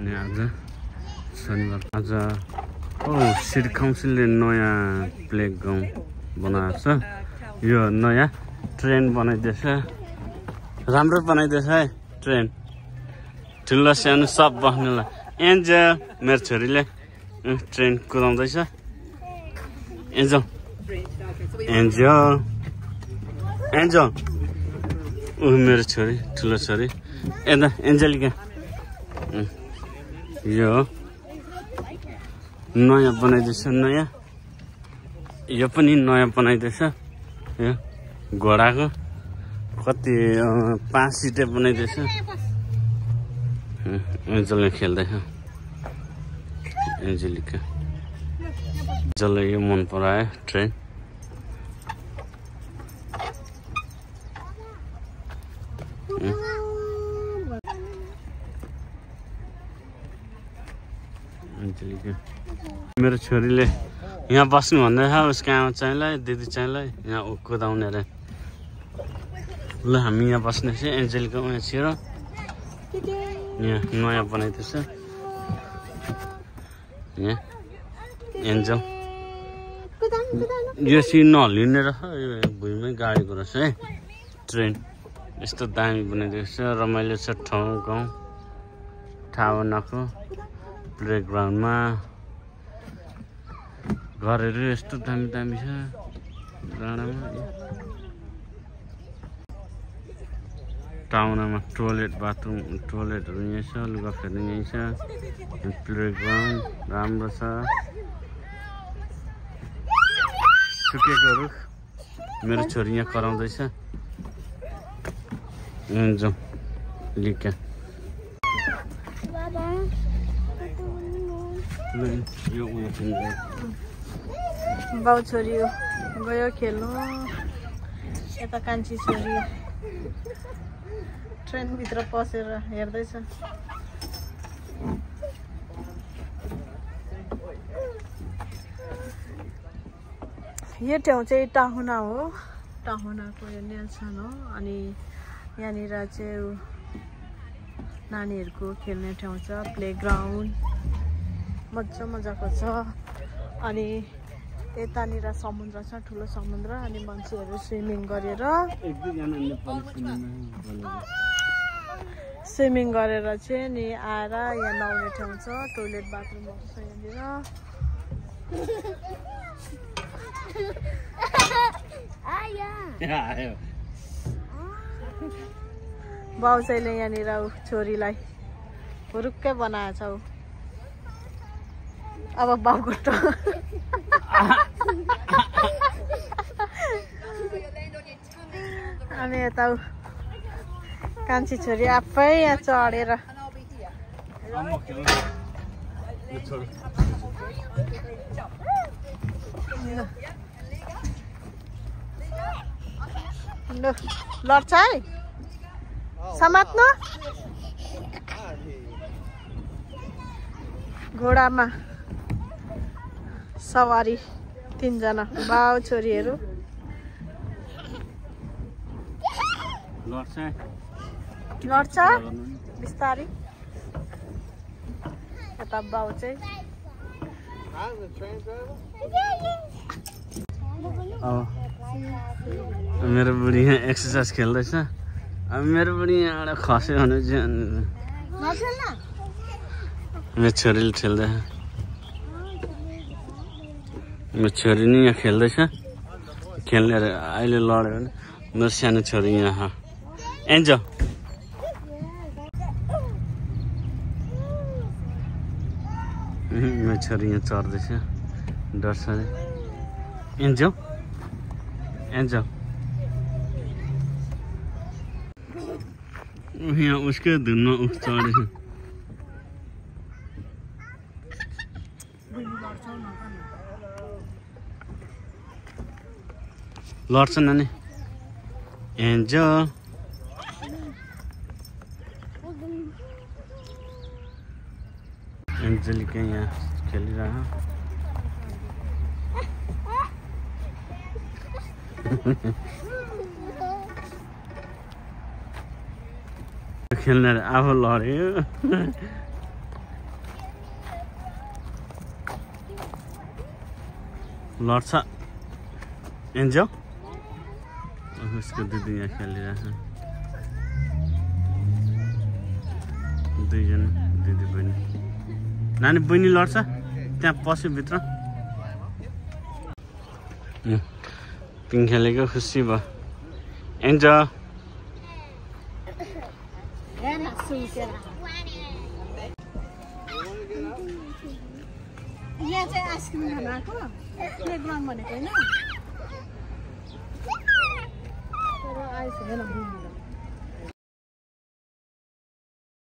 अनि आज शनिबार आज सिटी काउन्सिलले नयाँ प्लेग्राउन्ड बनाएको छ। यो नयाँ ट्रेन बनाइदिएछ, राम्रो बनाइदिएछ है ट्रेन, ठुलो सानो सब बस्नुलाई। एन्जल मेरो छोरीले ट्रेन कुदाउँदैछ। एन्जल एन्जल एन्जल मेरो छोरी, ठुलो छोरी। यता एन्जेलिका। यो नयाँ बनाइदिएछ, नयाँ यो पनि नयाँ बनाइदिएछ। यो घोडाको कति 5 सिटे बनाइदिएछ। एन्जलले खेल्दैछ, एन्जेलिका। एन्जलले यो मन परायो ट्रेन। मेरो छोरीले यहाँ बस्नु भन्दैछ, उसको आमा चाहिँलाई, दिदी चाहिँलाई यहाँ कुदाउने अरे। ल हामी यहाँ बस्ने चाहिँ एन्जेलिका उहाँ छिर यहाँ नयाँ बनाइदिएछ। यहाँ एन्जल यो सी नहलिने रहेछ, यो भुइँमै गाडीको रहेछ है ट्रेन। यस्तो दामी बनाइदिएको छ, रमाइलो छ ठाउँ गाउँ ठाउँ प्लेग्राउन्डमा। घरहरू यस्तो दामी दामी छ डाँडामा। टाउनमा टोयलेट बाथरुम टोयलेटहरू यहीँ छ, लुगा फेर्ने यहीँ छ। प्लेग्राउन्ड राम्रो छ। सुकेकोहरू मेरो छोरी यहाँ कराउँदैछ। हुन्छ लिका यो उयो खेल्नु। बाउ छोरी गयो खेल्नु। यता कान्छी छोरी ट्रेनभित्र पसेर हेर्दैछ। यो ठाउँ चाहिँ टाहुना हो, टाहुनाको यो नेल्सन हो। अनि यहाँनिर चाहिँ नानीहरूको खेल्ने ठाउँ छ, प्लेग्राउन्ड मजा मजाको छ। अनि यतानिर समुद्र छ, ठुलो समुद्र। अनि मान्छेहरू स्विमिङ गरेर चाहिँ नि आएर यहाँ नुहाउने ठाउँ छ, टोइलेट बाथरुमहरू छ यहाँनिर। बाउ चाहिँले यहाँनिर छोरीलाई हुरुक्कै बनाएछ। अब बाउको अनि यता कान्छी छोरी आफै यहाँ चढेर लड्छ है समात्नु। घोडामा सवारी 3 जना बाउ छोरीहरू। लड्छ बिस्तारी। यता बाउ चाहिँ मेरो बुढी यहाँ एक्सर्साइज खेल्दैछ। अब मेरो बुढी यहाँबाट खस्यो भने चाहिँ मेरो छोरीले खेल्दैछ। मेरो छोरी नि यहाँ खेल्दैछ, खेल्ने अरे। अहिले लड्यो भने मेरो सानो छोरी यहाँ एन्जल। मेरो छोरी यहाँ चढ्दैछ, डर्छ अरे। एन्जल एन्जल यहाँ उसकै धुनमा उठ चढेछ। लड्छ नानी एन्जल। एन्जेलिका यहाँ खेलिरह। खेल्ने आफू लड्यो। लड्छ एन्जो उसको दिदी यहाँ खेलिरहेछ दुईजना दिदी बहिनी नानी बहिनी लड्छ त्यहाँ पस्यो भित्र पिङ खेलेको खुसी भयो एन्जो यहाँ चाहिँ आइसक्रिम खानु आएको प्लेग्राउन्ड भनेको होइन तर आइसकेन